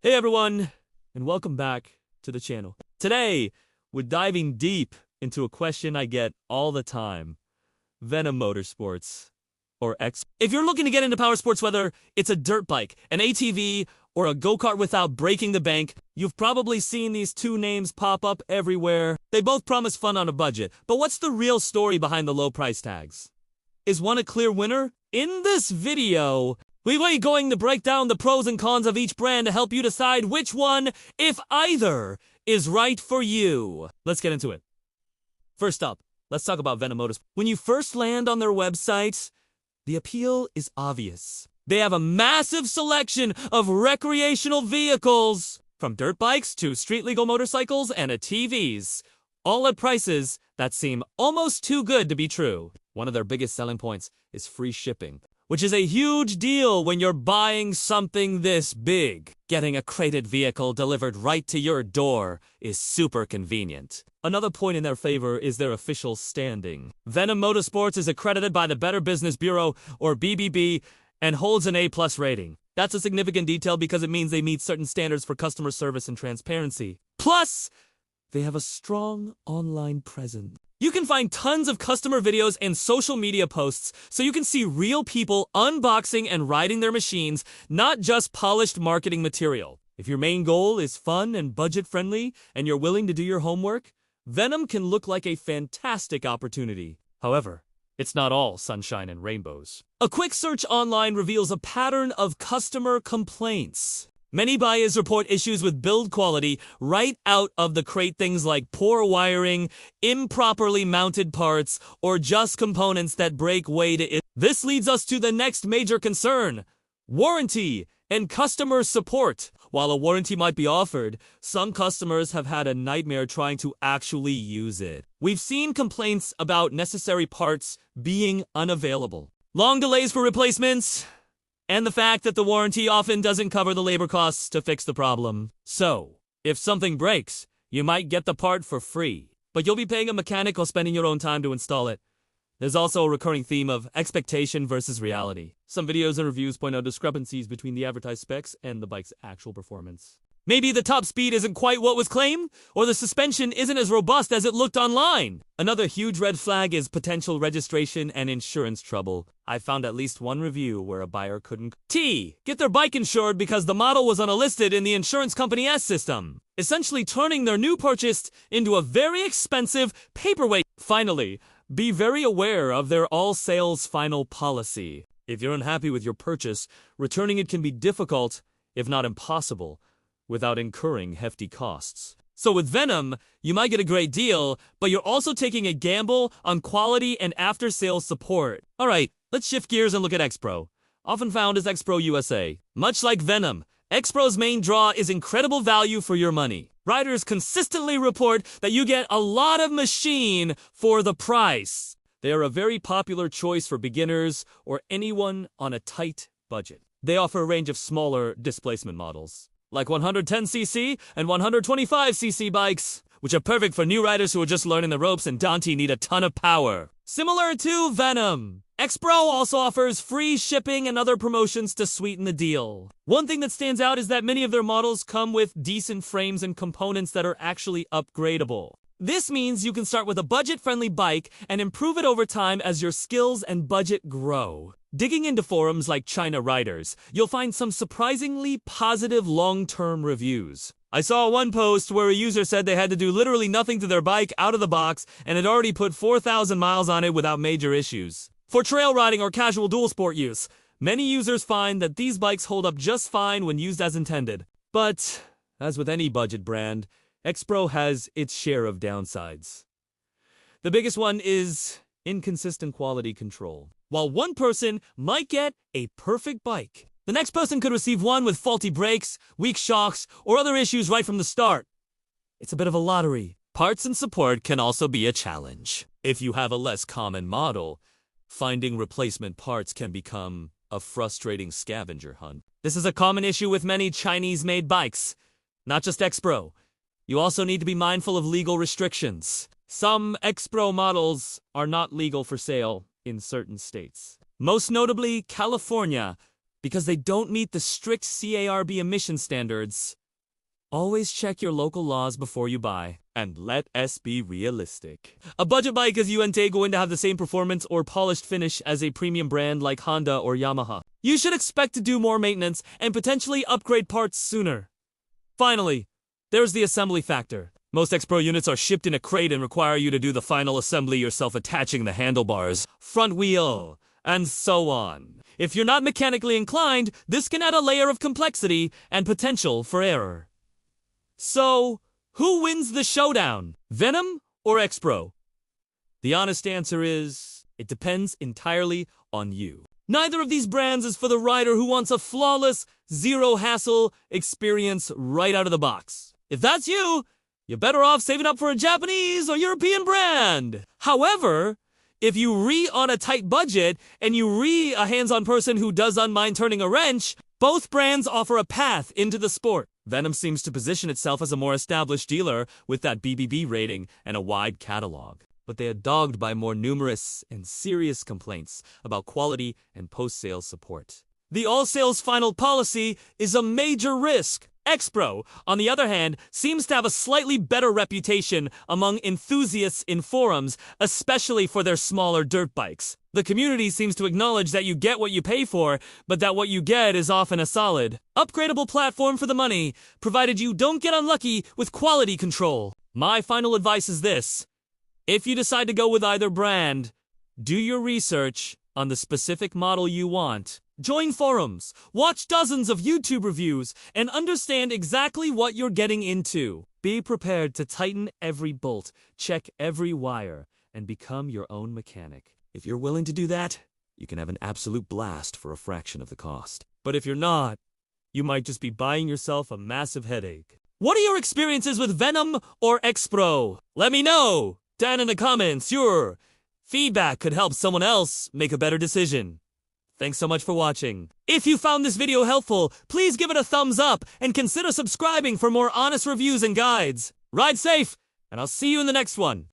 Hey everyone, and welcome back to the channel. Today, we're diving deep into a question I get all the time. Venom Motorsports, or X. If you're looking to get into power sports, whether it's a dirt bike, an ATV, or a go-kart without breaking the bank, you've probably seen these two names pop up everywhere. They both promise fun on a budget, but what's the real story behind the low price tags? Is one a clear winner? In this video, we're going to break down the pros and cons of each brand to help you decide which one, if either, is right for you. Let's get into it. First up, let's talk about Venom Motorsports. When you first land on their website, the appeal is obvious. They have a massive selection of recreational vehicles, from dirt bikes to street-legal motorcycles and ATVs, all at prices that seem almost too good to be true. One of their biggest selling points is free shipping, which is a huge deal when you're buying something this big. Getting a crated vehicle delivered right to your door is super convenient. Another point in their favor is their official standing. Venom Motorsports is accredited by the Better Business Bureau, or BBB, and holds an A+ rating. That's a significant detail because it means they meet certain standards for customer service and transparency. Plus, they have a strong online presence. You can find tons of customer videos and social media posts so you can see real people unboxing and riding their machines, not just polished marketing material. If your main goal is fun and budget-friendly and you're willing to do your homework, Venom can look like a fantastic opportunity. However, it's not all sunshine and rainbows. A quick search online reveals a pattern of customer complaints. Many buyers report issues with build quality right out of the crate, things like poor wiring, improperly mounted parts, or just components that break way to it. This leads us to the next major concern: warranty and customer support. While a warranty might be offered, some customers have had a nightmare trying to actually use it. We've seen complaints about necessary parts being unavailable, long delays for replacements, and the fact that the warranty often doesn't cover the labor costs to fix the problem. So, if something breaks, you might get the part for free, but you'll be paying a mechanic or spending your own time to install it. There's also a recurring theme of expectation versus reality. Some videos and reviews point out discrepancies between the advertised specs and the bike's actual performance. Maybe the top speed isn't quite what was claimed, or the suspension isn't as robust as it looked online. Another huge red flag is potential registration and insurance trouble. I found at least one review where a buyer couldn't get their bike insured because the model was unlisted in the insurance company's system, essentially turning their new purchase into a very expensive paperweight. Finally, be very aware of their all-sales final policy. If you're unhappy with your purchase, returning it can be difficult, if not impossible, without incurring hefty costs. So with Venom, you might get a great deal, but you're also taking a gamble on quality and after-sales support. Alright, let's shift gears and look at X-Pro, often found as X-Pro USA. Much like Venom, X-Pro's main draw is incredible value for your money. Riders consistently report that you get a lot of machine for the price. They are a very popular choice for beginners or anyone on a tight budget. They offer a range of smaller displacement models, like 110cc and 125cc bikes, which are perfect for new riders who are just learning the ropes and don't need a ton of power. Similar to Venom, X-Pro also offers free shipping and other promotions to sweeten the deal. One thing that stands out is that many of their models come with decent frames and components that are actually upgradable. This means you can start with a budget-friendly bike and improve it over time as your skills and budget grow. Digging into forums like China Riders, you'll find some surprisingly positive long-term reviews. I saw one post where a user said they had to do literally nothing to their bike out of the box and had already put 4,000 miles on it without major issues. For trail riding or casual dual sport use, many users find that these bikes hold up just fine when used as intended. But, as with any budget brand, X-Pro has its share of downsides. The biggest one is inconsistent quality control. While one person might get a perfect bike, the next person could receive one with faulty brakes, weak shocks, or other issues right from the start. It's a bit of a lottery. Parts and support can also be a challenge. If you have a less common model, finding replacement parts can become a frustrating scavenger hunt. This is a common issue with many Chinese-made bikes, not just X-Pro. You also need to be mindful of legal restrictions. Some X-Pro models are not legal for sale in certain states, most notably California, because they don't meet the strict CARB emission standards. Always check your local laws before you buy. And let us be realistic. A budget bike isn't going to have the same performance or polished finish as a premium brand like Honda or Yamaha. You should expect to do more maintenance and potentially upgrade parts sooner. Finally, there's the assembly factor. Most X-Pro units are shipped in a crate and require you to do the final assembly yourself, attaching the handlebars, front wheel, and so on. If you're not mechanically inclined, this can add a layer of complexity and potential for error. So, who wins the showdown? Venom or X-Pro? The honest answer is, it depends entirely on you. Neither of these brands is for the rider who wants a flawless, zero-hassle experience right out of the box. If that's you, you're better off saving up for a Japanese or European brand. However, if you on a tight budget and you a hands-on person who doesn't mind turning a wrench, both brands offer a path into the sport. Venom seems to position itself as a more established dealer with that BBB rating and a wide catalog. But they are dogged by more numerous and serious complaints about quality and post-sales support. The all-sales final policy is a major risk. X-Pro, on the other hand, seems to have a slightly better reputation among enthusiasts in forums, especially for their smaller dirt bikes. The community seems to acknowledge that you get what you pay for, but that what you get is often a solid, upgradable platform for the money, provided you don't get unlucky with quality control. My final advice is this. If you decide to go with either brand, do your research on the specific model you want. Join forums, watch dozens of YouTube reviews, and understand exactly what you're getting into. Be prepared to tighten every bolt, check every wire, and become your own mechanic. If you're willing to do that, you can have an absolute blast for a fraction of the cost. But if you're not, you might just be buying yourself a massive headache. What are your experiences with Venom or X-Pro? Let me know down in the comments. Your feedback could help someone else make a better decision. Thanks so much for watching. If you found this video helpful, please give it a thumbs up and consider subscribing for more honest reviews and guides. Ride safe, and I'll see you in the next one.